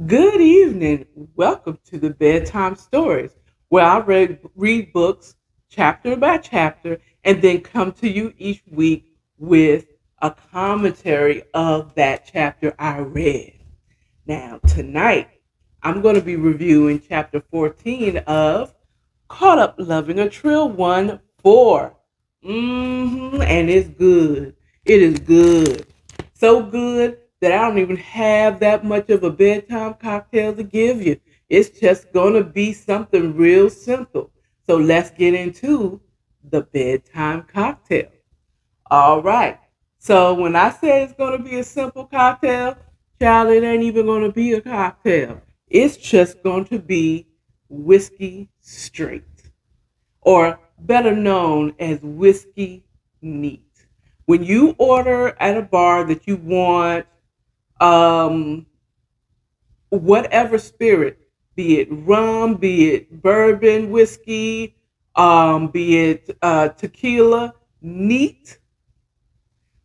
Good evening. Welcome to the Bedtime Stories, where I read books chapter by chapter and then come to you each week with a commentary of that chapter I read. Now, tonight, I'm going to be reviewing chapter 14 of Caught Up Loving a Trill 1 4. And it's good. It is good. So good that I don't even have that much of a bedtime cocktail to give you. It's just going to be something real simple. So let's get into the bedtime cocktail. All right. So when I say it's going to be a simple cocktail, child, it ain't even going to be a cocktail. It's just going to be whiskey straight, or better known as whiskey neat. When you order at a bar that you want um, whatever spirit, be it rum, be it bourbon, whiskey, be it tequila, neat,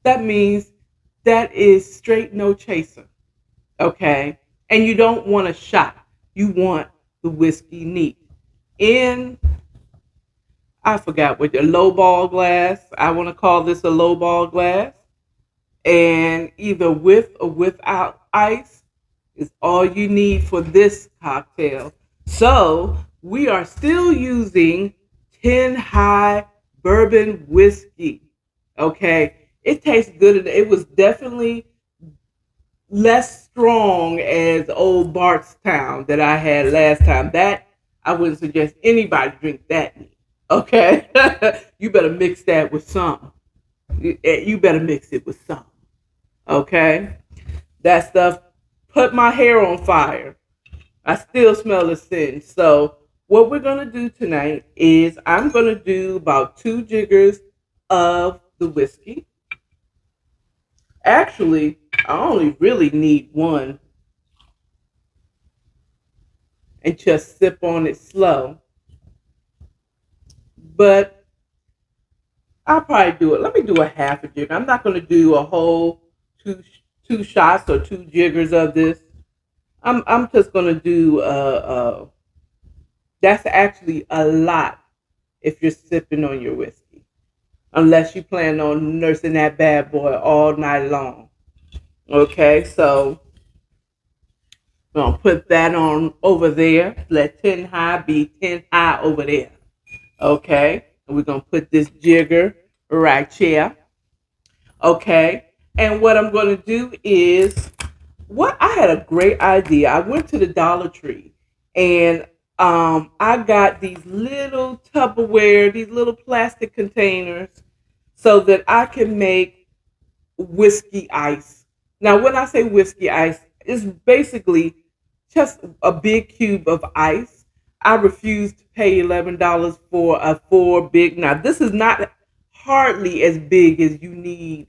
that means that is straight no chaser. Okay. And you don't want a shot. You want the whiskey neat. In, I forgot what the low ball glass. I want to call this a low ball glass. And either with or without ice is all you need for this cocktail. So we are still using 10 high bourbon whiskey. Okay. It tastes good. It was definitely less strong as old Bartstown that I had last time. That I wouldn't suggest anybody drink that. Okay. You better mix that with something. You better mix it with something. Okay. That stuff put my hair on fire. I still smell the sin. So what we're gonna do tonight is I'm gonna do about 2 jiggers of the whiskey. Actually, I only really need one, and just sip on it slow. But I'll probably do it. Let me do a half a jigger. I'm not gonna do a whole two two shots or 2 jiggers of this. I'm just gonna do that's actually a lot if you're sipping on your whiskey, unless you plan on nursing that bad boy all night long. Okay, so I'm gonna put that on over there. Let 10 high be 10 high over there. Okay, and we're gonna put this jigger right here. Okay, and what I'm gonna do is, what I had a great idea. I went to the Dollar Tree and I got these little Tupperware, these little plastic containers, so that I can make whiskey ice. Now, when I say whiskey ice, it's basically just a big cube of ice. I refuse to pay $11 for a 4 big. Now, this is not hardly as big as you need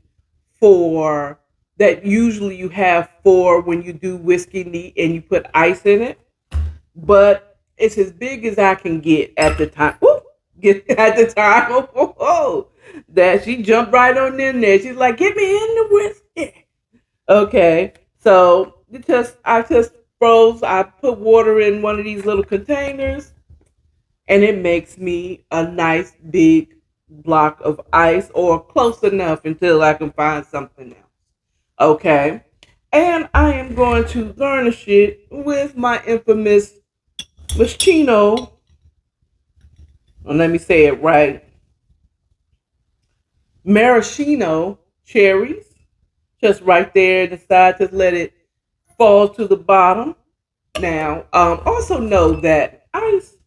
for that. Usually you have for when you do whiskey neat and you put ice in it, but it's as big as I can get at the time. Woo, get at the time. That she jumped right on in there. She's like, "Get me in the whiskey." Okay, so I just froze. I put water in one of these little containers, and it makes me a nice big block of ice, or close enough until I can find something else. Okay. And I am going to garnish it with my infamous Moschino. Let me say it right. Maraschino cherries. Just right there in the side. Just let it fall to the bottom. Now, also know that ice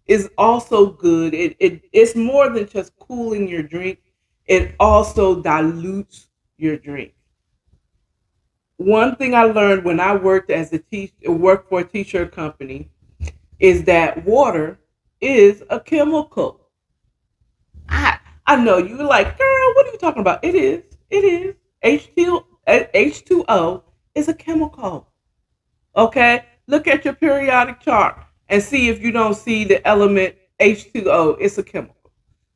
is also good. It's more than just cooling your drink. It also dilutes your drink. One thing I learned when I worked as worked for a t-shirt company is that water is a chemical. I I know you like, girl, what are you talking about? It is. It is. H2O is a chemical. Okay? Look at your periodic chart and see if you don't see the element H2O. It's a chemical.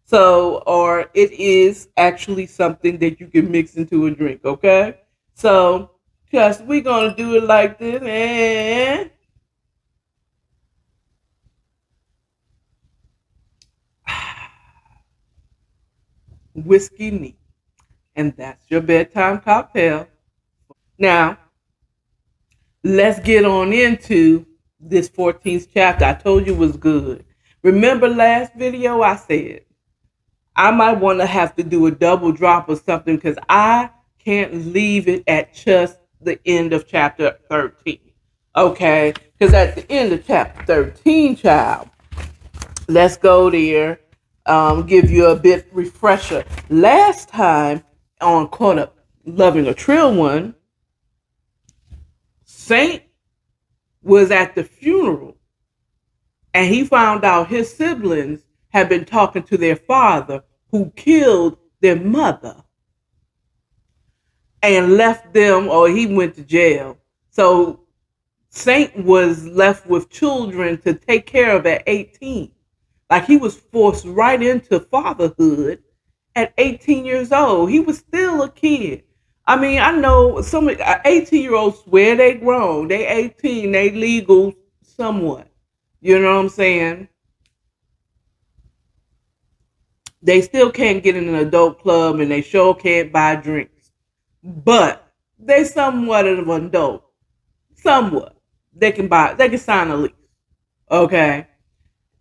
So, or it is actually something that you can mix into a drink, okay? So, Cause we're gonna do it like this and whiskey neat. And that's your bedtime cocktail. Now, let's get on into this 14th chapter. I told you was good. Remember last video I said I might want to have to do a double drop or something because I can't leave it at just the end of chapter 13. Okay? Because at the end of chapter 13, child, let's go there. Give you a bit refresher. Last time on Caught Up Loving a Trill One, Saint was at the funeral and he found out his siblings had been talking to their father who killed their mother and left them, or he went to jail. So Saint was left with children to take care of at 18. Like he was forced right into fatherhood at 18 years old. He was still a kid. I mean, I know some 18-year-olds swear they grown. They 18, they legal somewhat. You know what I'm saying? They still can't get in an adult club and they sure can't buy drinks. But they somewhat of an adult. Somewhat. They can sign a lease. Okay.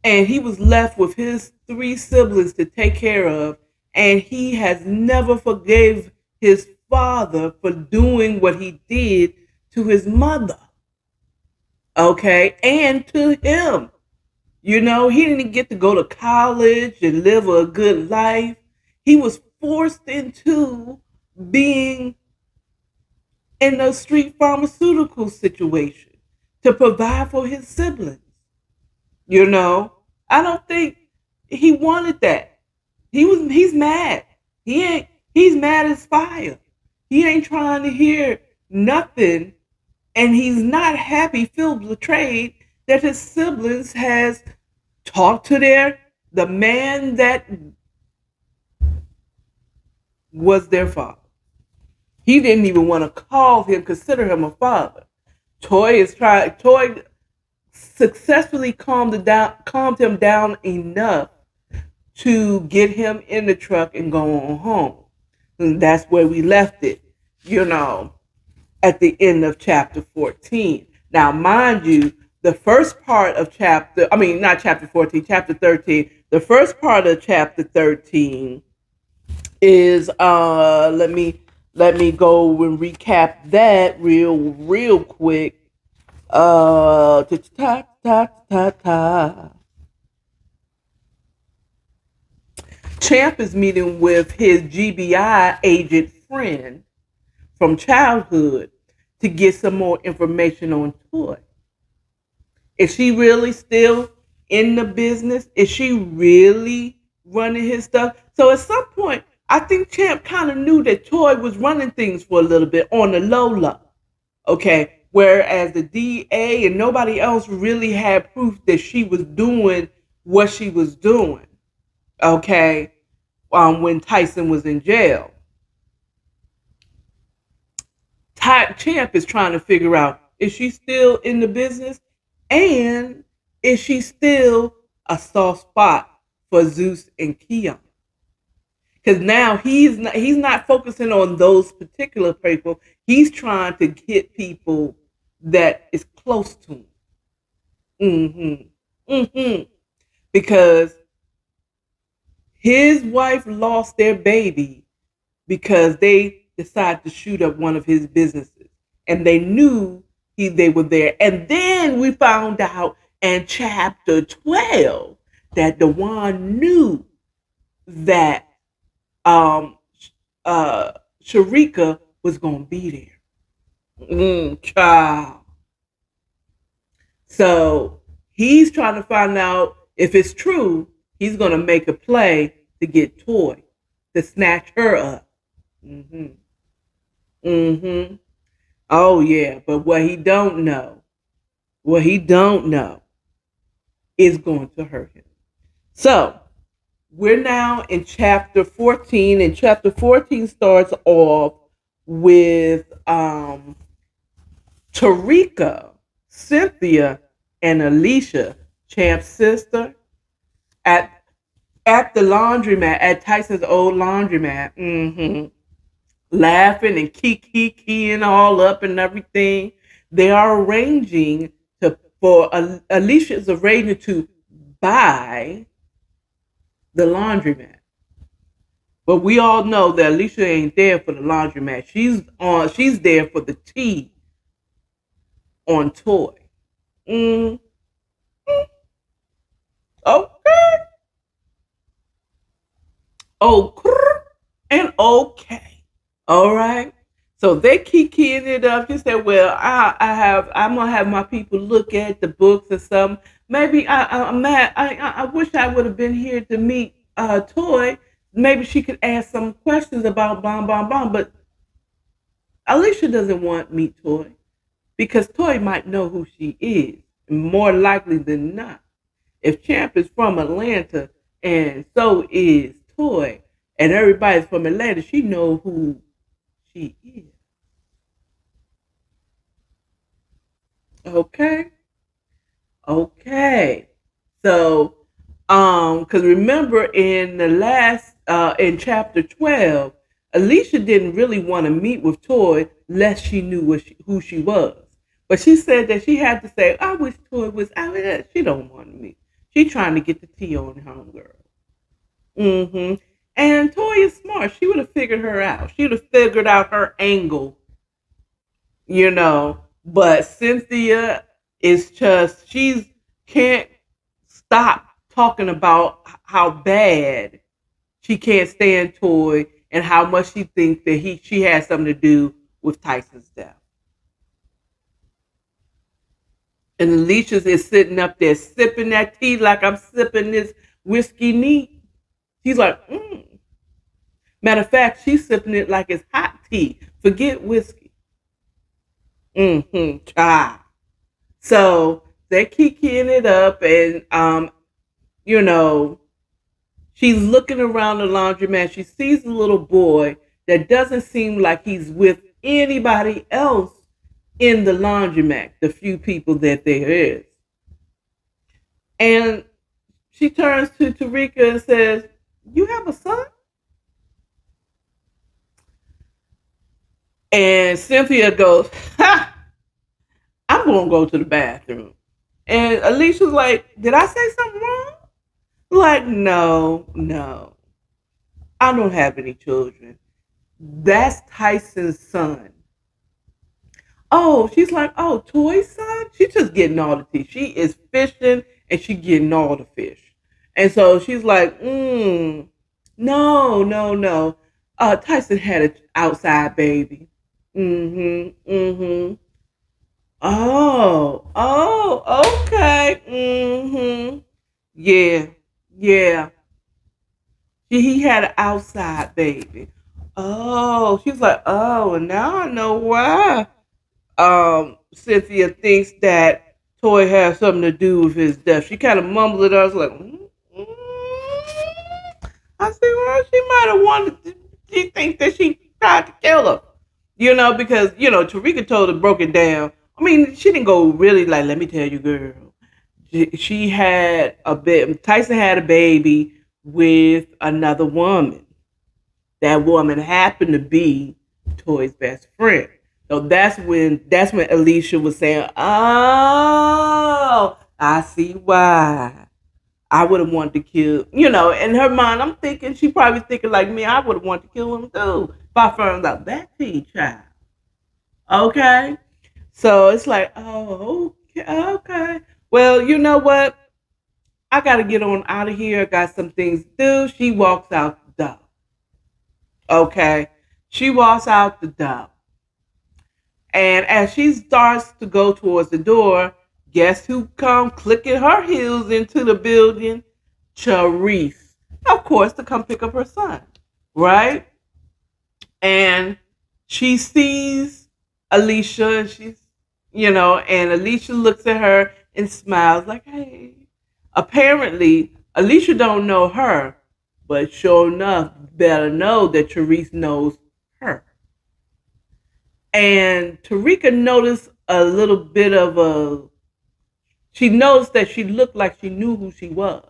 And he was left with his three siblings to take care of. And he has never forgave his father for doing what he did to his mother. Okay. And to him. You know, he didn't get to go to college and live a good life. He was forced into being in a street pharmaceutical situation to provide for his siblings. You know, I don't think he wanted that. He's mad. He's mad as fire. He ain't trying to hear nothing and he's not happy, feel betrayed that his siblings has talked to the man that was their father. He didn't even want to call him, consider him a father. Toy successfully calmed him down enough to get him in the truck and go on home. And that's where we left it, you know, at the end of chapter 14. Now, mind you, the first part of not chapter 14, chapter 13, the first part of chapter 13 is let me go and recap that real quick. Ta ta ta ta. Champ is meeting with his GBI agent friend from childhood to get some more information on Toy. Is she really still in the business? Is she really running his stuff? So at some point, I think Champ kind of knew that Toy was running things for a little bit on the low. Okay. Whereas the DA and nobody else really had proof that she was doing what she was doing. Okay. When Tyson was in jail. Champ is trying to figure out, is she still in the business? And is she still a soft spot for Zeus and Keon? Because now he's not focusing on those particular people. He's trying to get people that is close to him. Because his wife lost their baby because they decided to shoot up one of his businesses. And they knew they were there. And then we found out in chapter 12 that Dewan knew that Sharika was going to be there. Child. So he's trying to find out if it's true. He's going to make a play to get Toy to snatch her up. Oh yeah, but what he don't know is going to hurt him. So we're now in chapter 14, and chapter 14 starts off with Tarika, Cynthia, and Alicia, Champ's sister, at at the laundromat, at Tyson's old laundromat, laughing and keying all up and everything. They are arranging to for Alicia is arranging to buy the laundromat. But we all know that Alicia ain't there for the laundromat. She's there for the tea on toy. Mm, okay. Oh, and okay. All right. So they keep keying it up. She said, "Well, I'm gonna have my people look at the books or something. Maybe I'm mad. I wish I would have been here to meet Toy. Maybe she could ask some questions about blah blah blah. But Alicia doesn't want to meet Toy because Toy might know who she is, more likely than not. If Champ is from Atlanta and so is Toy, and everybody's from Atlanta, she know who she is. Okay, okay. So, because remember in the last in chapter 12, Alicia didn't really want to meet with Toy lest she knew who she was. But she said that she had to say, "I wish Toy was out there." She don't want to meet. She trying to get the tea on homegirl. Mm-hmm. And Toy is smart. She would have figured her out. She would have figured out her angle, you know. But Cynthia is just she's can't stop talking about how bad she can't stand Toy and how much she thinks that she has something to do with Tyson's death. And Alicia's is sitting up there sipping that tea like I'm sipping this whiskey neat. She's like, mm. Matter of fact, she's sipping it like it's hot tea. Forget whiskey. Mm-hmm. Ah. So they're kicking it up, and you know, she's looking around the laundromat. She sees a little boy that doesn't seem like he's with anybody else in the laundromat, the few people that there is. And she turns to Tarika and says, "You have a son?" And Cynthia goes, "Ha, I'm going to go to the bathroom." And Alicia's like, "Did I say something wrong?" Like, no, no, I don't have any children. That's Tyson's son. Oh, she's like, "Oh, Toy's son?" She's just getting all the tea. She is fishing and she getting all the fish. And so she's like, no, no, no. Tyson had an outside baby. Mm-hmm. Okay. Yeah, yeah. He had an outside baby. Oh, she was like, oh, and now I know why. Cynthia thinks that Toy has something to do with his death. She kind of mumbled it. I was like, I said, well, she might have wanted. She thinks that she tried to kill her, because Tarika told her broke it down. I mean, she didn't go really like, let me tell you, girl. She had a bit. Tyson had a baby with another woman. That woman happened to be Toy's best friend. So that's when Alicia was saying, "Oh, I see why. I would have wanted to kill." In her mind, I'm thinking she probably thinking like me. I would have wanted to kill him too if I found out that teen child. Okay, so it's like, oh, okay, okay. Well, you know what? I gotta get on out of here. I got some things to do. She walks out the door. Okay, she walks out the door. And as she starts to go towards the door, guess who come clicking her heels into the building? Charisse. Of course, to come pick up her son. Right? And she sees Alicia and and Alicia looks at her and smiles like, hey. Apparently, Alicia don't know her, but sure enough, better know that Charisse knows her. And Tarika noticed a little bit of a. She noticed that she looked like she knew who she was.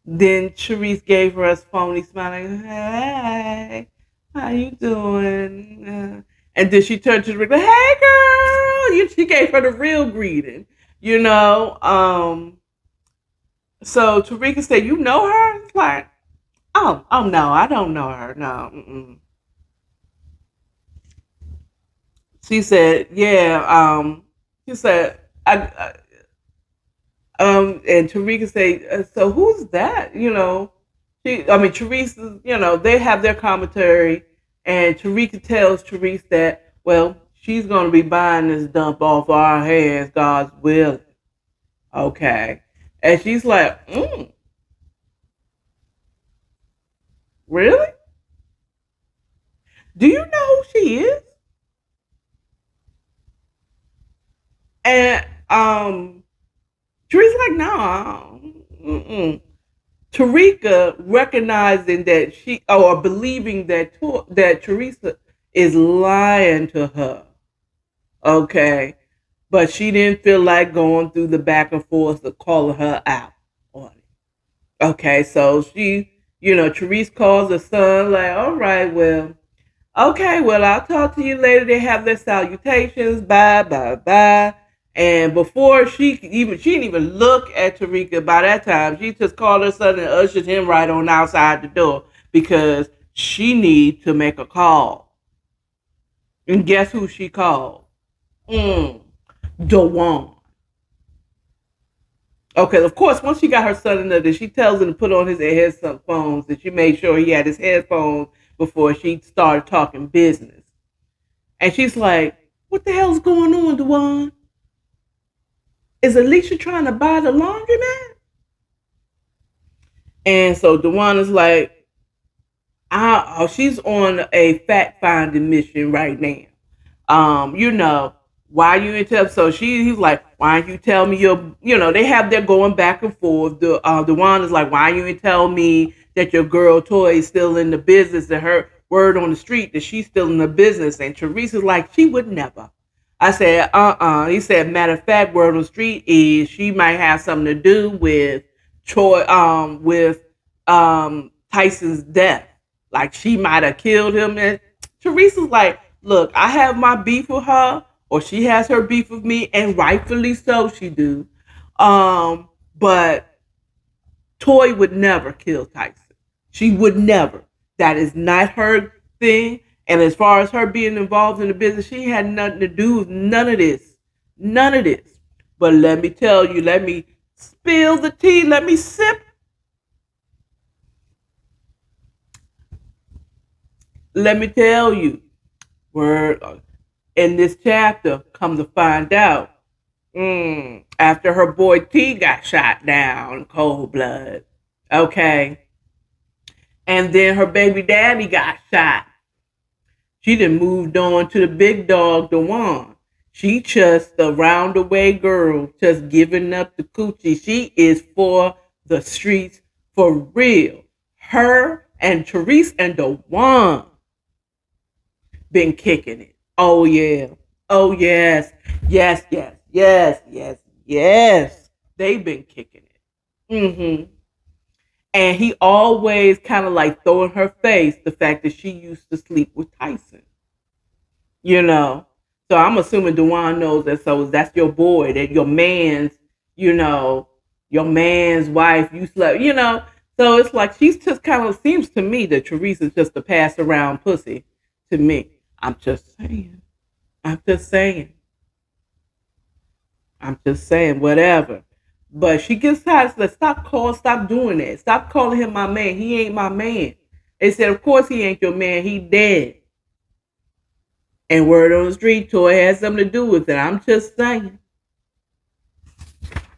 Then Sharice gave her a phony smile, like, "Hey, how you doing?" And then she turned to Tarika, "Hey, girl." She gave her the real greeting, you know. So Tarika said, "You know her?" It's like, "Oh no, I don't know her. No." Mm-mm. She said, "Yeah." She said, and Tarika say, "So who's that?" I mean, Teresa, they have their commentary, and Tarika tells Teresa that, well, she's going to be buying this dump off our hands, God's will. Okay. And she's like, really? Do you know who she is? And Teresa's like, no. Mm-mm. Tarika recognizing that or believing that Teresa is lying to her. Okay. But she didn't feel like going through the back and forth of calling her out on it. Okay, so Teresa calls her son, like, all right, well, okay, well, I'll talk to you later. They have their salutations, bye, bye, bye. And before she didn't even look at Tarika by that time. She just called her son and ushered him right on outside the door because she needs to make a call. And guess who she called? Dewan. Okay, of course, once she got her son in there, she tells him to put on his headphones, and she made sure he had his headphones before she started talking business. And she's like, what the hell's going on, Dewan? Is Alicia trying to buy the laundromat? And so Dewan is like, she's on a fact finding mission right now. Why you ain't tell? So he's like, why don't you tell me they have their going back and forth. The one is like, why you ain't tell me that your girl Toy is still in the business and her word on the street that she's still in the business. And Teresa's like, she would never. I said, He said, matter of fact, word on the street is she might have something to do with Tyson's death. Like she might have killed him. And Teresa's like, look, I have my beef with her, or she has her beef with me, and rightfully so she do. But Toy would never kill Tyson. She would never. That is not her thing. And as far as her being involved in the business, she had nothing to do with none of this. None of this. But let me tell you, let me spill the tea, let me sip. Let me tell you, word in this chapter, come to find out, after her boy T got shot down in cold blood, okay, and then her baby daddy got shot, she done moved on to the big dog, Dewan. She just a roundaway girl, just giving up the coochie. She is for the streets for real. Her and Therese and Dewan been kicking it. Oh yeah. Oh yes. Yes, yes, yes, yes, yes. They've been kicking it. And he always kind of like throw in her face the fact that she used to sleep with Tyson. You know. So I'm assuming Dewan knows that. So that's your boy, that your man's, you know, your man's wife. You slept, So it's like she's just kind of seems to me that Teresa's just a pass around pussy to me. I'm just saying. I'm just saying. I'm just saying. Whatever. But she gets tired. Said, stop doing that. Stop calling him my man. He ain't my man. They said, of course he ain't your man. He dead. And word on the street, Toy has something to do with it. I'm just saying.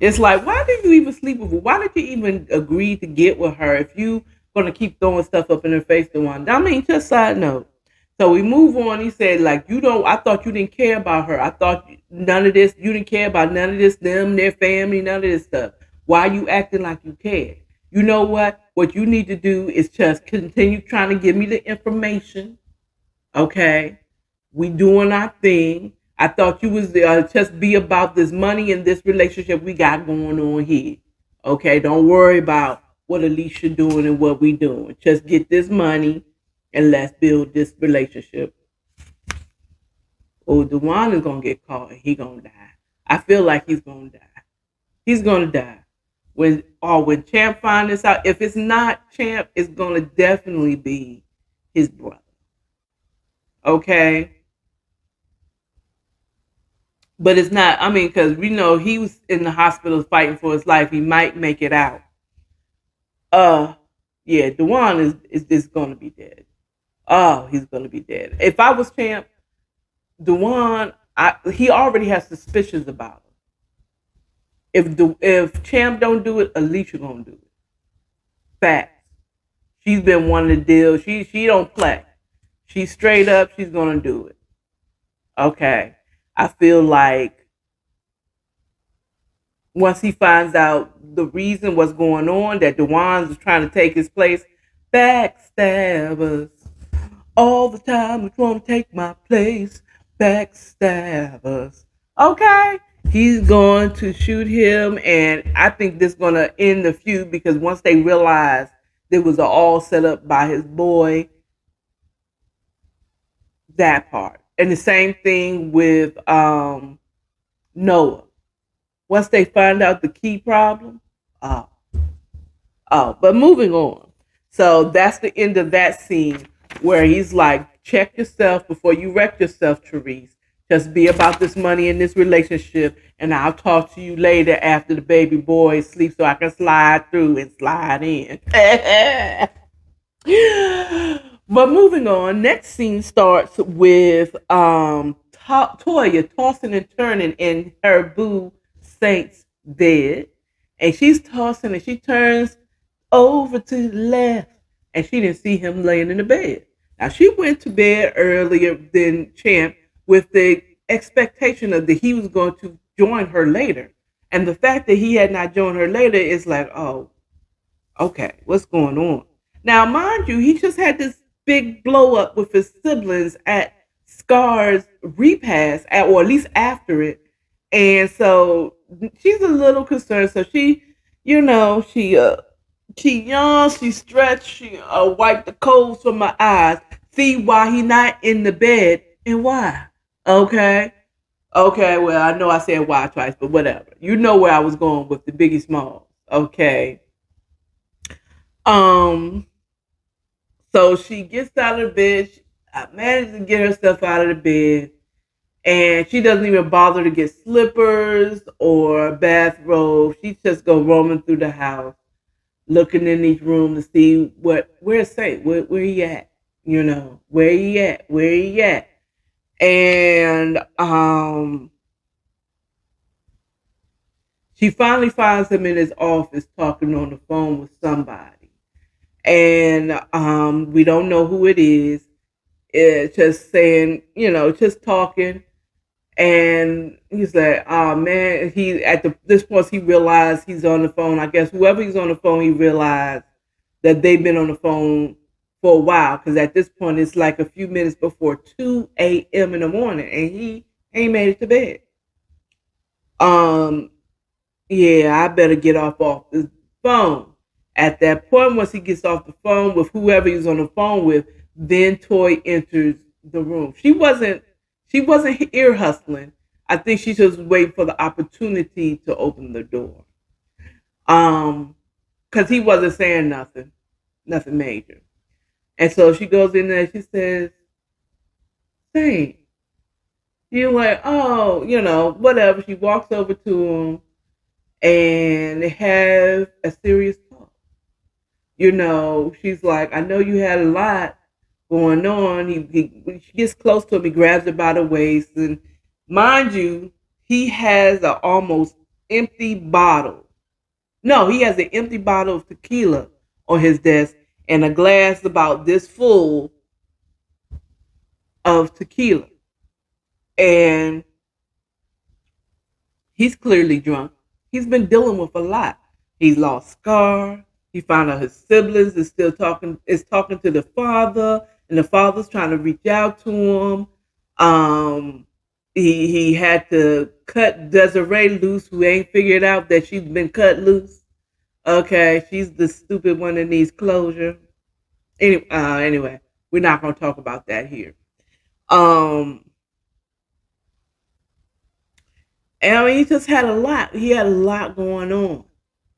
It's like, why did you even sleep with her? Why did you even agree to get with her if you gonna keep throwing stuff up in her face to one? I mean, just side note. So we move on. He said, like, I thought you didn't care about her. I thought none of this, you didn't care about none of this, them, their family, none of this stuff. Why are you acting like you cared? You know what? What you need to do is just continue trying to give me the information. Okay. We doing our thing. I thought you was just be about this money and this relationship we got going on here. Okay, don't worry about what Alicia doing and what we doing. Just get this money and let's build this relationship. Oh, Dewan is gonna get caught and he gonna die. I feel like he's gonna die. He's gonna die. When Champ find this out, if it's not Champ, it's gonna definitely be his brother. Okay, but it's not. I mean, because we know he was in the hospital fighting for his life. He might make it out. Uh, yeah, Dewan is gonna be dead. Oh, he's gonna be dead. If I was Champ, Dewan, he already has suspicions about him. If Champ don't do it, Alicia gonna do it. Facts. She's been wanting to deal. She don't play. She's straight up. She's gonna do it. Okay. I feel like once he finds out the reason what's going on, that Dewan's is trying to take his place, backstabbers all the time. We're trying to take my place, backstabbers. Okay. He's going to shoot him, and I think this is going to end the feud because once they realize it was all set up by his boy, that part. And the same thing with Noah. Once they find out the key problem, oh, but moving on. So that's the end of that scene where he's like, check yourself before you wreck yourself, Therese. Just be about this money in this relationship, and I'll talk to you later after the baby boy sleeps so I can slide through and slide in. But moving on, next scene starts with Toya tossing and turning in her boo Saint's bed. And she's tossing and she turns over to the left and she didn't see him laying in the bed. Now she went to bed earlier than Champ with the expectation of that he was going to join her later. And the fact that he had not joined her later is like, oh, okay, what's going on? Now, mind you, he just had this big blow up with his siblings at Scar's repast, or at least after it. And so she's a little concerned. So she yawns, she stretched, she wiped the coals from my eyes. See why he not in the bed and why. Okay. Okay, well, I know I said why twice, but whatever. You know where I was going with the Biggie Smalls. Okay. Um, so she gets out of the bed. She manages to get herself out of the bed. And she doesn't even bother to get slippers or a bathrobe. She just go roaming through the house, looking in each room to see where's Saint, where he at, where he at, where he at. And she finally finds him in his office talking on the phone with somebody. And we don't know who it is. It's just saying, just talking. And he's like, oh man, this point he realized he's on the phone. I guess whoever he's on the phone, he realized that they've been on the phone for a while. Because at this point, it's like a few minutes before 2 a.m. in the morning. And he ain't made it to bed. Yeah, I better get off the phone. At that point, once he gets off the phone with whoever he's on the phone with, then Toy enters the room. She wasn't ear hustling. I think she just waiting for the opportunity to open the door. Because he wasn't saying nothing major. And so she goes in there. She says, "Saint." You're like, oh, whatever. She walks over to him, and they have a serious talk. She's like, I know you had a lot going on. She gets close to him. He grabs her by the waist, and mind you, he has an almost empty bottle. No, he has an empty bottle of tequila on his desk and a glass about this full of tequila. And he's clearly drunk. He's been dealing with a lot. He's lost Scar. He found out his siblings is talking to the father, and the father's trying to reach out to him. Um, he had to cut Desiree loose, who ain't figured out that she's been cut loose. Okay, she's the stupid one that needs closure. Anyway, we're not gonna talk about that here. Um, and I mean, he just had a lot. He had a lot going on.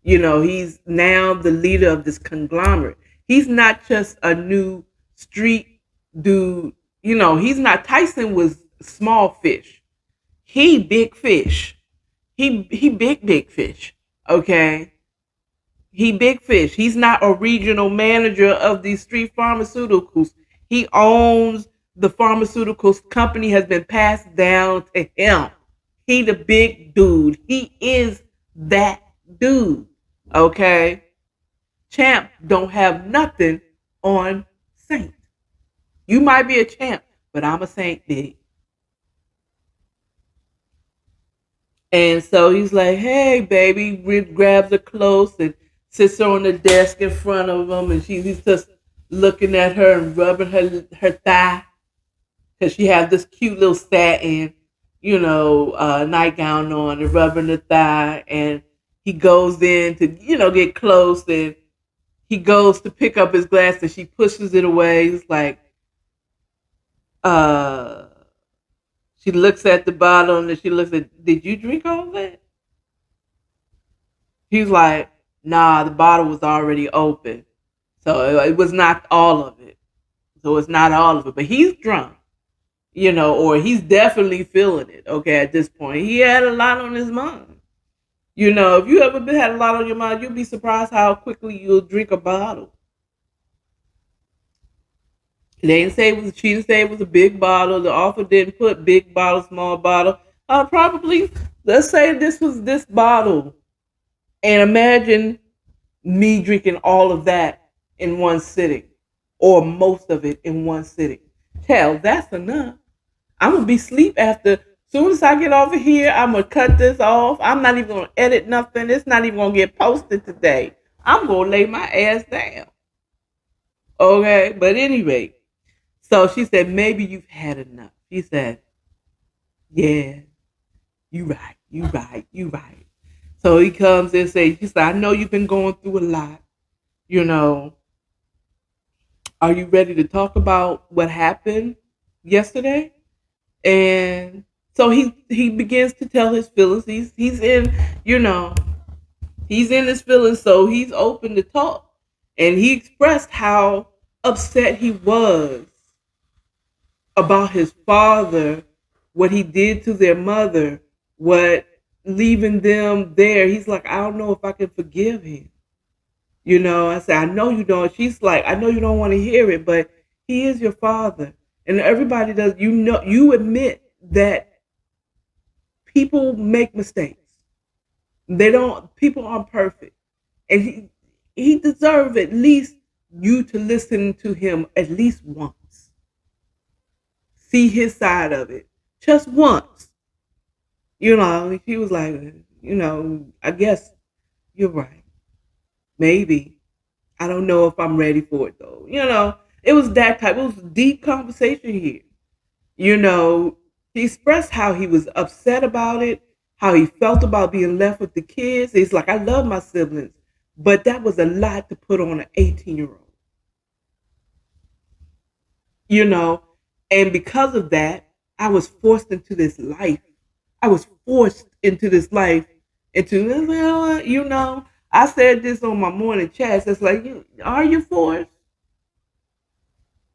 He's now the leader of this conglomerate. He's not just a new street dude. He's not. Tyson was small fish. He big fish. He big fish. Okay, he big fish. He's not a regional manager of these street pharmaceuticals. He owns the pharmaceuticals company, has been passed down to him. He the big dude. He is that dude. Okay. Champ don't have nothing on Saint. You might be a champ, but I'm a Saint big. And so he's like, hey, baby, grabs her close and sits her on the desk in front of him. And he's just looking at her and rubbing her thigh because she has this cute little satin, nightgown on and rubbing the thigh. And he goes in to, get close, and he goes to pick up his glass and she pushes it away. He's like, uh, she looks at the bottle and she looks at, did you drink all that? He's like, nah, the bottle was already open. So it was not all of it. So it's not all of it. But he's drunk, or he's definitely feeling it, okay, at this point. He had a lot on his mind. If you ever had a lot on your mind, you'll be surprised how quickly you'll drink a bottle. They didn't say she didn't say it was a big bottle. The author didn't put big bottle, small bottle. Probably, let's say this was this bottle. And imagine me drinking all of that in one sitting, or most of it in one sitting. Hell, that's enough. I'm gonna be asleep after. Soon as I get over here, I'm gonna cut this off. I'm not even gonna edit nothing. It's not even gonna get posted today. I'm gonna lay my ass down. Okay, but anyway, so she said, maybe you've had enough. She said, yeah, you right. So he comes and says, he said, I know you've been going through a lot. You know, are you ready to talk about what happened yesterday? And so he begins to tell his feelings. He's in, you know, he's in his feelings, so he's open to talk. And he expressed how upset he was about his father, what he did to their mother, what leaving them there. He's like, I don't know if I can forgive him. I said, I know you don't. She's like, I know you don't want to hear it, but he is your father. And everybody does, you admit that people make mistakes. People aren't perfect. And he deserves at least you to listen to him at least once. See his side of it. Just once. He was like, I guess you're right. Maybe. I don't know if I'm ready for it though. It was that type. It was a deep conversation here. He expressed how he was upset about it, how he felt about being left with the kids. He's like, I love my siblings, but that was a lot to put on an 18-year-old. And because of that, I was forced into this life. I was forced into this life, I said this on my morning chats. It's like, are you forced?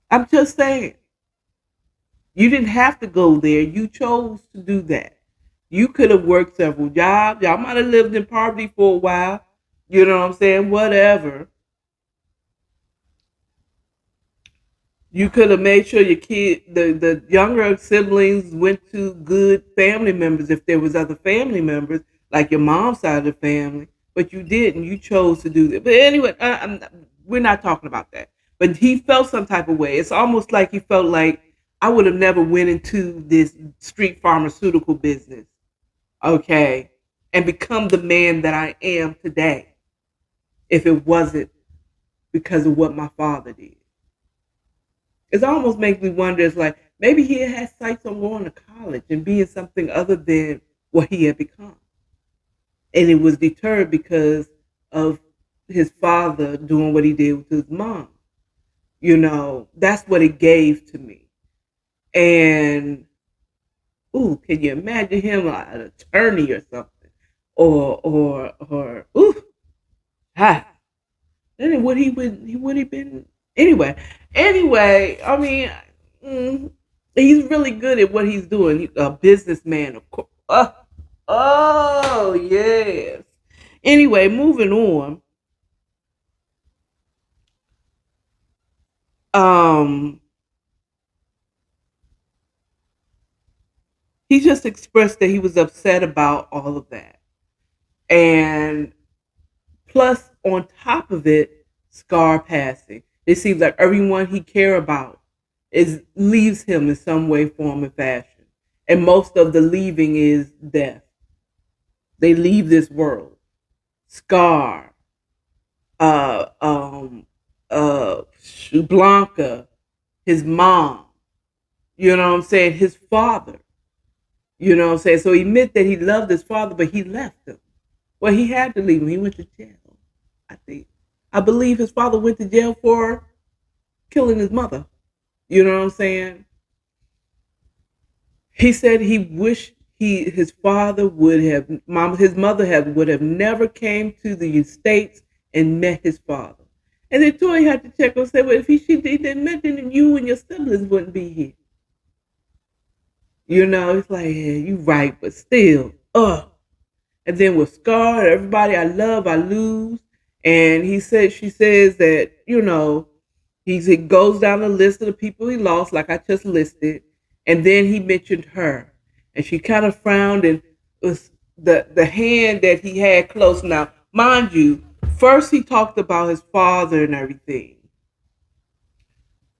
I'm just saying. You didn't have to go there. You chose to do that. You could have worked several jobs. Y'all might have lived in poverty for a while. You know what I'm saying? Whatever. You could have made sure your the younger siblings went to good family members if there was other family members, like your mom's side of the family. But you didn't. You chose to do that. But anyway, we're not talking about that. But he felt some type of way. It's almost like he felt like I would have never went into this street pharmaceutical business, okay, and become the man that I am today if it wasn't because of what my father did. It almost makes me wonder, it's like, Maybe he had sights on going to college and being something other than what he had become. And it was deterred because of his father doing what he did with his mom. That's what it gave to me. And ooh, can you imagine him like an attorney or something? Or ooh, ah, then would he been anyway, I mean, mm, he's really good at what he's doing. He's a businessman, of course. Oh yes. Anyway, moving on. Um, he just expressed that he was upset about all of that, and plus, on top of it, Scar passing. It seems like everyone he cared about is leaves him in some way, form, and fashion. And most of the leaving is death. They leave this world. Scar, uh, um, uh, Blanca, his mom. You know what I'm saying? His father. You know what I'm saying? So he admit that he loved his father, but he left him. Well, he had to leave him. He went to jail. I think. I believe his father went to jail for killing his mother. You know what I'm saying? He said he wished his father would have his mother would have never came to the States and met his father. And then Tori had to check and say, well, if she didn't mention him, you and your siblings wouldn't be here. It's like, yeah, you right, but still, And then with Scar, everybody I love, I lose. And she says that, he goes down the list of the people he lost, like I just listed. And then he mentioned her. And she kind of frowned, and it was the hand that he had close. Now, mind you, first he talked about his father and everything.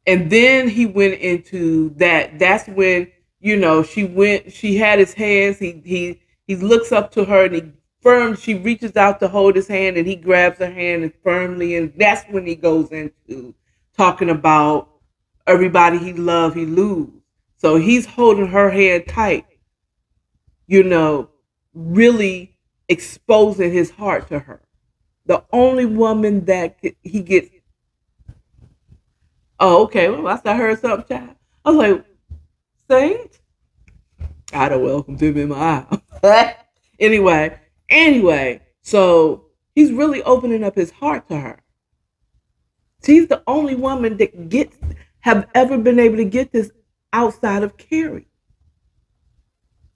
And then he went into that. That's when, she had his hands. He looks up to her, and she reaches out to hold his hand, and he grabs her hand and firmly, and that's when he goes into talking about everybody he loved, he lose. So he's holding her hand tight, really exposing his heart to her. The only woman that he gets. Oh, okay. Well, I heard something, child. I was like, Saint, I don't welcome him in my eye. anyway, so he's really opening up his heart to her. She's the only woman that have ever been able to get this outside of Carrie.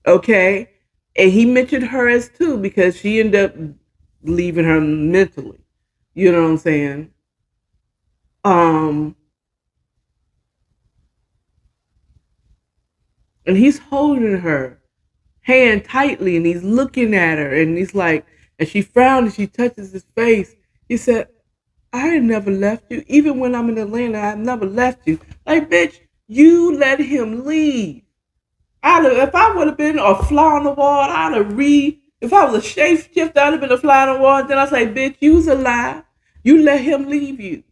Okay? And he mentioned her as too because she ended up leaving her mentally. You know what I'm saying? And he's holding her hand tightly and he's looking at her and he's like, and she frowned and she touches his face. He said, I had never left you. Even when I'm in Atlanta, I've never left you. Like, bitch, you let him leave. If I would have been a fly on the wall, if I was a shapeshifter, I'd have been a fly on the wall. And then I say, bitch, you was a lie. You let him leave you.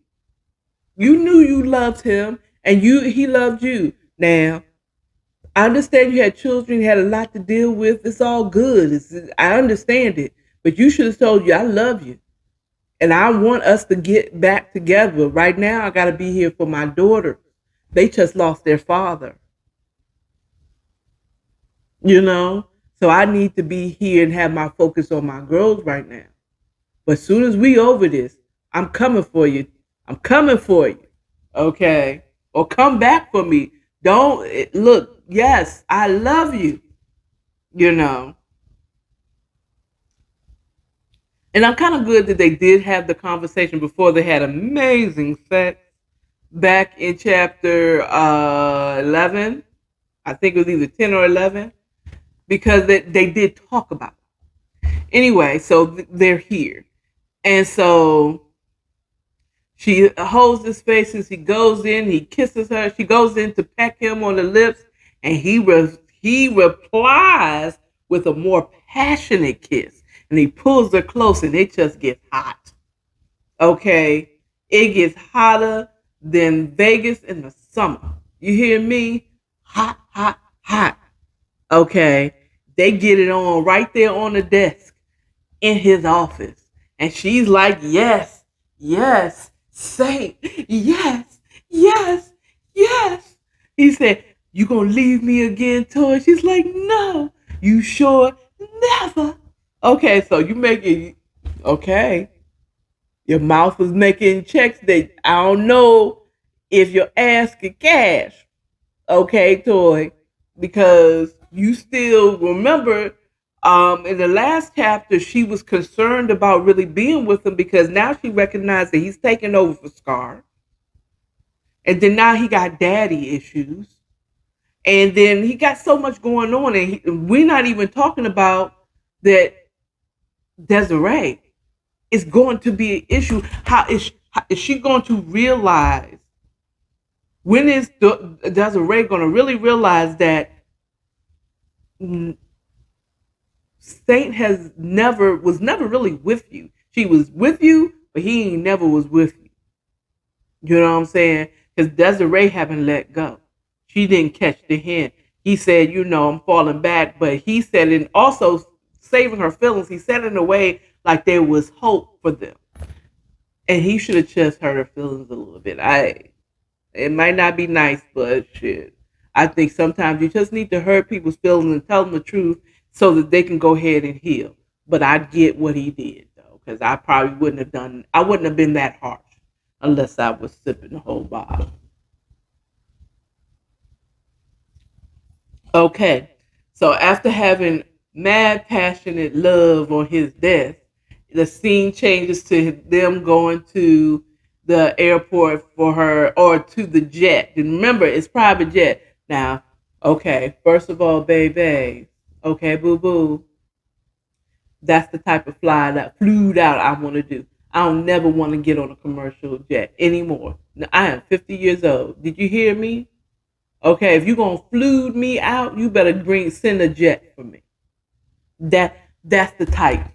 You knew you loved him and he loved you. Now, I understand you had children, you had a lot to deal with. It's all good. I understand it. But you should have told you, I love you. And I want us to get back together. Right now, I got to be here for my daughter. They just lost their father. So I need to be here and have my focus on my girls right now. But as soon as we over this, I'm coming for you. I'm coming for you. Okay? Or come back for me. Don't look, yes, I love you. And I'm kind of good that they did have the conversation before they had amazing sex back in chapter 11. I think it was either 10 or 11 because they did talk about it. Anyway, so they're here. And so she holds his face as he goes in. He kisses her. She goes in to peck him on the lips. And he replies with a more passionate kiss. And he pulls her close and it just gets hot. Okay? It gets hotter than Vegas in the summer. You hear me? hot, hot, hot. Okay. They get it on right there on the desk in his office. And she's like, yes, yes, Saint, yes, yes, yes. He said, you gonna leave me again, Toy? She's like, no, you sure? Never. Okay, so you make it, okay. Your mouth was making checks that I don't know if your ass could cash. Okay, Toy, because you still remember in the last chapter she was concerned about really being with him because now she recognized that he's taking over for Scar, and then now he got daddy issues, and then he got so much going on, and we're not even talking about that Desiree is going to be an issue. How is she going to realize? When is Desiree going to really realize that Saint was never really with you. She was with you, but he ain't never was with you. You know what I'm saying? Because Desiree haven't let go. She didn't catch the hint. He said, I'm falling back, but he said, and also saving her feelings, he said in a way like there was hope for them. And he should have just hurt her feelings a little bit. It might not be nice, but shit. I think sometimes you just need to hurt people's feelings and tell them the truth so that they can go ahead and heal. But I get what he did though, because I probably wouldn't have done. I wouldn't have been that harsh unless I was sipping the whole bottle. Okay, so after having mad passionate love on his death, the scene changes to them going to the airport for her or to the jet. And remember, it's private jet. Now, okay, first of all, baby, okay, boo boo, that's the type of flew out I want to do. I don't never want to get on a commercial jet anymore. Now, I am 50 years old. Did you hear me? Okay, if you're gonna flew me out, you better send a jet for me. That's the type.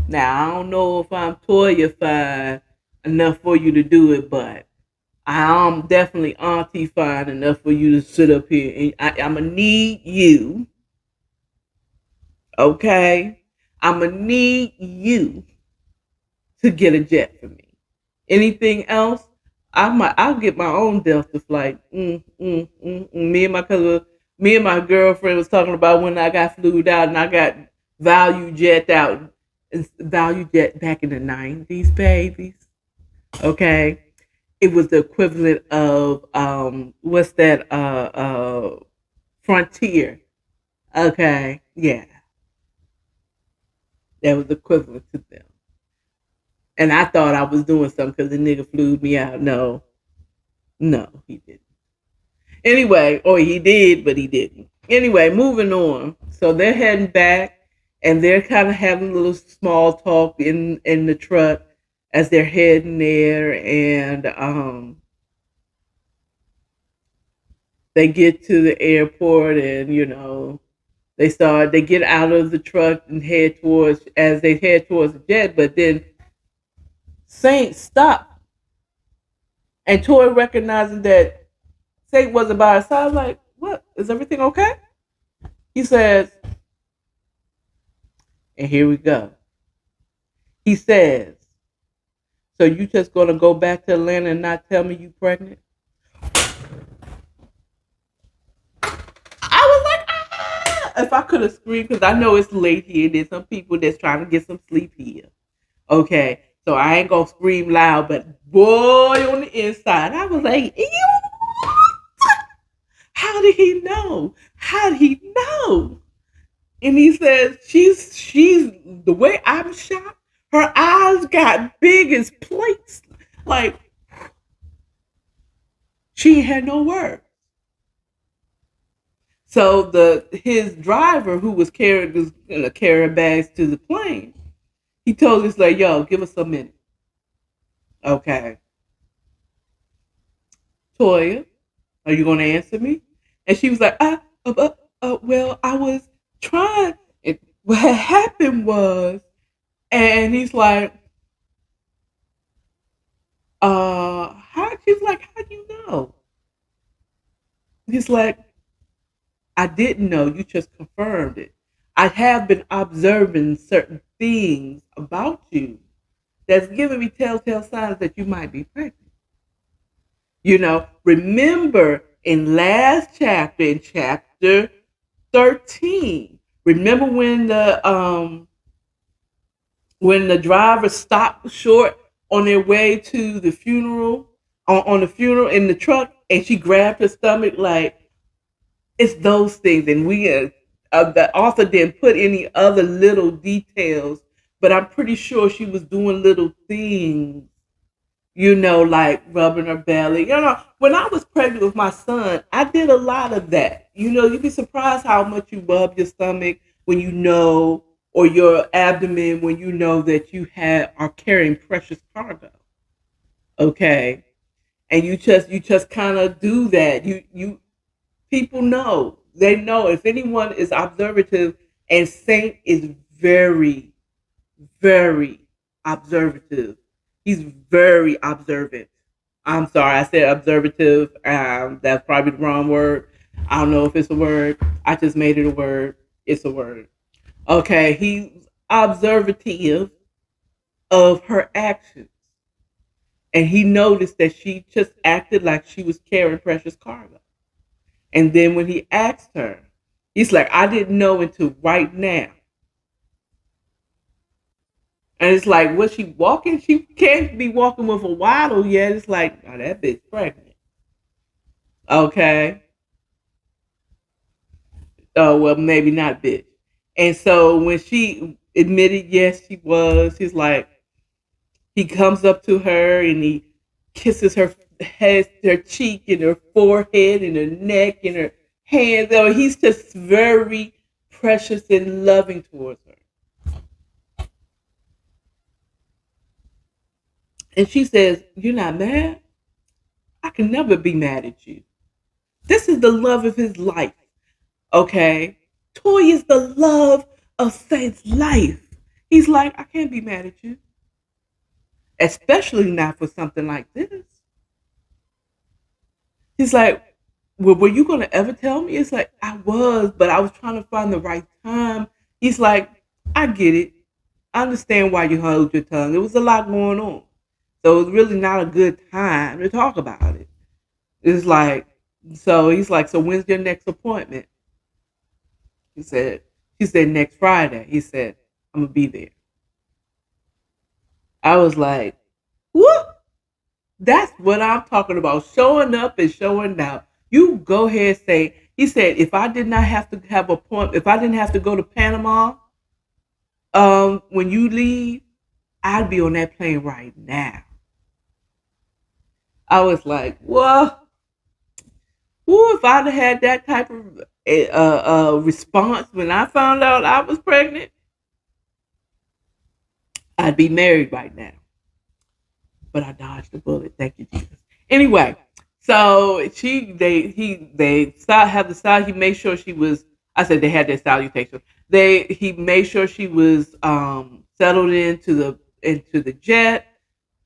Now I don't know if I'm Toya fine enough for you to do it, but I'm definitely auntie fine enough for you to sit up here and I'm gonna need you. Okay, I'm gonna need you to get a jet for me. Anything else? I'll get my own Delta flight. Me and my girlfriend was talking about when I got flued out and I got value jet out. It's value jet back in the 90s, babies. Okay. It was the equivalent of what's that Frontier. Okay. Yeah. That was equivalent to them. And I thought I was doing something because the nigga flew me out. No, no, he didn't. Anyway, or he did, but he didn't. Anyway, moving on. So they're heading back, and they're kind of having a little small talk in the truck as they're heading there, and they get to the airport, and they get out of the truck and head towards the jet, but then Saint stopped, and Tori recognizing that Saint wasn't by her side, like, what? Is everything okay? He says, and here we go. He says, so you just gonna go back to Atlanta and not tell me you pregnant? I was like, ah! If I could have screamed, because I know it's late here. There's some people that's trying to get some sleep here. Okay, so I ain't gonna scream loud, but boy, on the inside, I was like, ew! How did he know? How did he know? And he says, she's the way I'm shot, her eyes got big as plates. Like she had no words. So his driver who was carrying bags to the plane, he told us like, yo, give us a minute. Okay. Toya, are you gonna answer me? And she was like, well, I was trying. What had happened was, and he's like, how? She's like, how do you know? He's like, I didn't know. You just confirmed it. I have been observing certain things about you that's giving me telltale signs that you might be pregnant. Remember in last chapter, in chapter 13, remember when the driver stopped short on their way to the funeral, on the funeral in the truck, and she grabbed her stomach, like, it's those things. And the author didn't put any other little details, but I'm pretty sure she was doing little things, like rubbing her belly. When I was pregnant with my son, I did a lot of that. You'd be surprised how much you rub your stomach when or your abdomen when you know that are carrying precious cargo. Okay, and you just kind of do that. You people know, they know. If anyone is observative, and Saint is very, very observative. He's very observant. I'm sorry, I said observative. That's probably the wrong word. I don't know if it's a word. I just made it a word. It's a word. Okay, he's observative of her actions. And he noticed that she just acted like she was carrying precious cargo. And then when he asked her, he's like, I didn't know until right now. And it's like, was she walking? She can't be walking with a waddle yet. It's like, oh, that bitch pregnant. Okay. Oh, well, maybe not bitch. And so when she admitted, yes, she was, he comes up to her and he kisses her head, her cheek, and her forehead, and her neck, and her hands. Oh, he's just very precious and loving towards her. And she says, "You're not mad? I can never be mad at you. This is the love of his life." Okay? Toy is the love of Saint's life. He's like, I can't be mad at you. Especially not for something like this. He's like, well, were you going to ever tell me? It's like, I was, but I was trying to find the right time. He's like, I get it. I understand why you held your tongue. There was a lot going on. So it was really not a good time to talk about it. It's like, so he's like, so when's your next appointment? She said, next Friday. He said, I'm going to be there. I was like, what? That's what I'm talking about. Showing up and showing out. You go ahead and say, he said, if I did not have to have a point, if I didn't have to go to Panama, when you leave, I'd be on that plane right now. I was like, well, if I'd have had that type of response when I found out I was pregnant, I'd be married right now. But I dodged the bullet. Thank you, Jesus. Anyway, so they have the style. He made sure she was. I said they had their salutation. He made sure she was settled into the jet,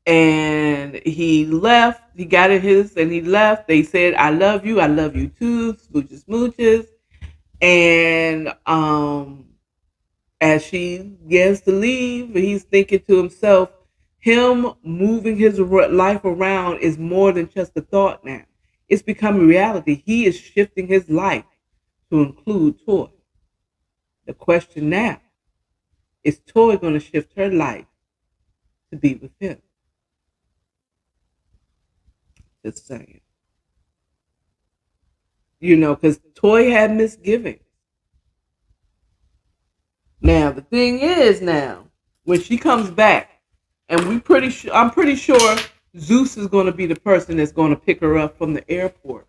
and he left. He got in his and he left. They said, "I love you. I love you too." Smooches, smooches, and as she gets to leave, he's thinking to himself, him moving his life around is more than just a thought now. It's becoming reality. He is shifting his life to include Toy. The question now is Toy going to shift her life to be with him? Just saying. Because Toy had misgivings. Now, the thing is now, when she comes back, and I'm pretty sure Zeus is going to be the person that's going to pick her up from the airport.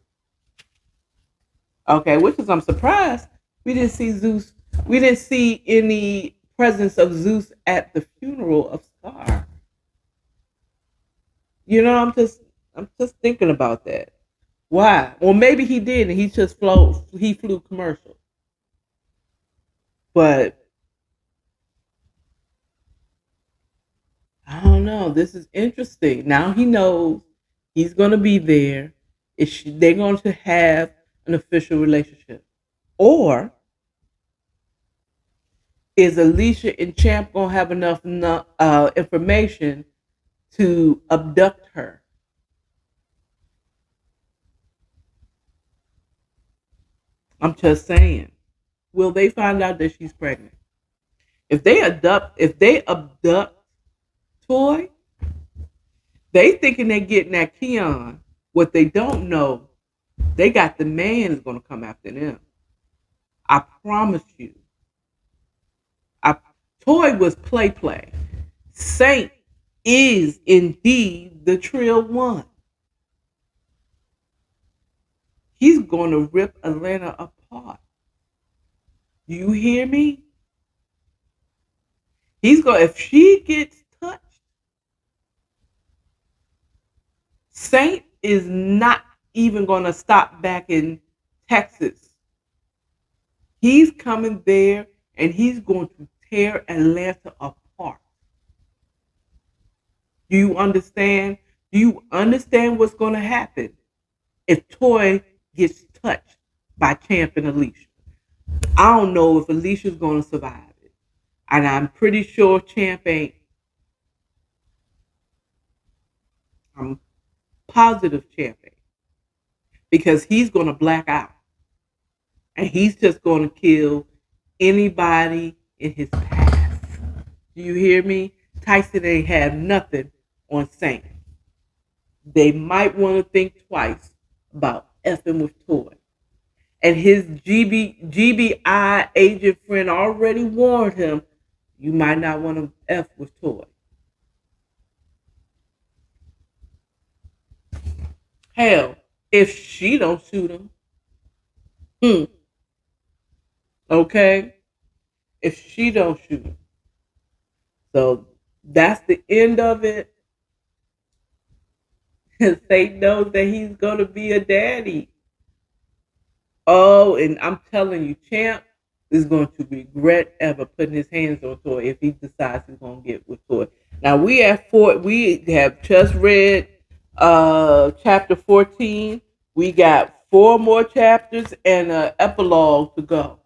Okay, I'm surprised we didn't see Zeus. We didn't see any presence of Zeus at the funeral of Scar. I'm just thinking about that. Why? Well, maybe he did, and he flew commercial. But I don't know. This is interesting. Now he knows he's going to be there. They're going to have an official relationship. Or is Alicia and Champ gonna have enough information to abduct her? I'm just saying. Will they find out that she's pregnant? If they abduct Toy, they thinking they're getting at Keon. What they don't know, they got the man is gonna come after them. I promise you. I Toy was play. Saint is indeed the trill one. He's gonna rip Atlanta apart. You hear me? He's going if she gets touched, Saint is not even gonna stop back in Texas. He's coming there and he's going to tear Atlanta apart. Do you understand? Do you understand what's going to happen if Toy gets touched by Champ and Alicia? I don't know if Alicia's going to survive it. And I'm pretty sure Champ ain't. I'm positive Champ ain't. Because he's going to black out. And he's just going to kill anybody in his path. Do you hear me? Tyson ain't had nothing on Saint. They might want to think twice about effing with Toy. And his GBI agent friend already warned him, you might not want to F with Toy. Hell, if she don't shoot him, okay? If she don't shoot him. So that's the end of it. Satan knows that he's going to be a daddy. Oh, and I'm telling you, Champ is going to regret ever putting his hands on Toy if he decides he's going to get with Toy. Now we have just read chapter 14. We got 4 more chapters and an epilogue to go.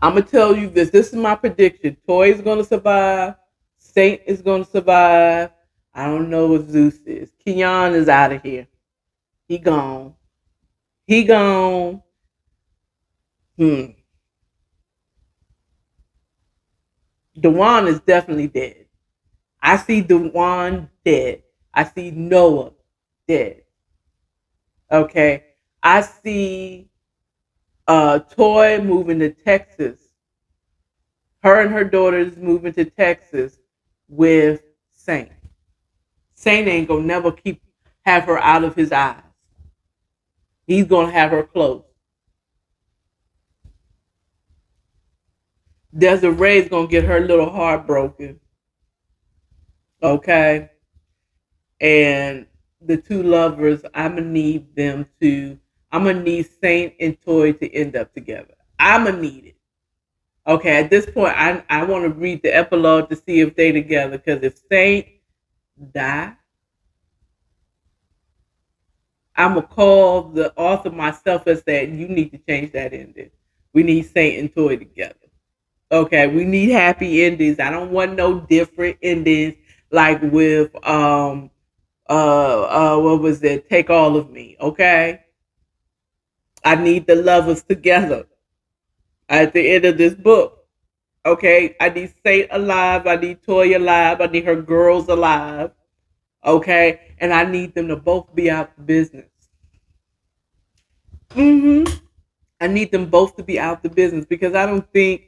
I'm gonna tell you this. This is my prediction. Toy is gonna survive. Saint is gonna survive. I don't know what Zeus is. Keon is out of here. He gone. He gone. Dewan is definitely dead. I see Dewan dead. I see Noah dead. Okay. I see Toy moving to Texas. Her and her daughters moving to Texas with Saint. Saint ain't gonna never have her out of his eyes. He's gonna have her close. Desiree's gonna get her little heart broken. Okay. And the two lovers, I'm gonna need Saint and Toy to end up together. I'm gonna need it. Okay, at this point, I want to read the epilogue to see if they together. Because if Saint die, I'm gonna call the author myself and say you need to change that ending. We need Saint and Toy together. Okay, we need happy endings. I don't want no different endings like with what was it? Take All of Me. Okay, I need the lovers together at the end of this book. Okay, I need Saint alive. I need Toy alive. I need her girls alive. Okay, and I need them to both be out the business. I need them both to be out the business because I don't think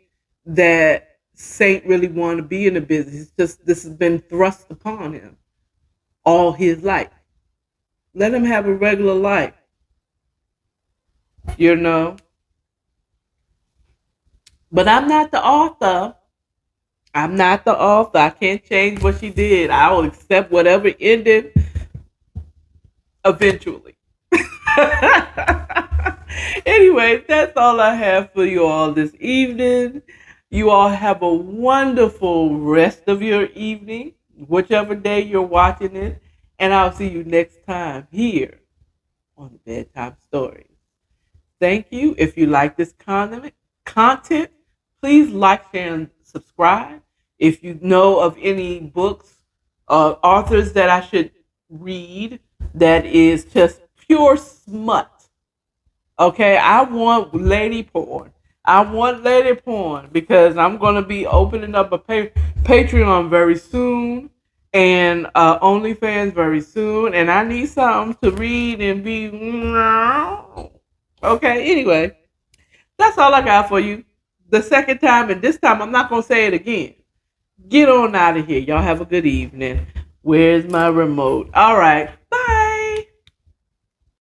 that Saint really want to be in the business. It's just this has been thrust upon him all his life. Let him have a regular life. You know. But I'm not the author. I'm not the author. I can't change what she did. I will accept whatever ended eventually. Anyway, that's all I have for you all this evening. You all have a wonderful rest of your evening, whichever day you're watching it. And I'll see you next time here on the Bedtime Stories. Thank you. If you like this content, please like, share, and subscribe. If you know of any books, authors that I should read that is just pure smut, okay, I want lady porn. I want lady porn because I'm going to be opening up a Patreon very soon and OnlyFans very soon. And I need something to read and be. Okay, anyway, that's all I got for you. The second time, and this time I'm not going to say it again. Get on out of here. Y'all have a good evening. Where's my remote? All right.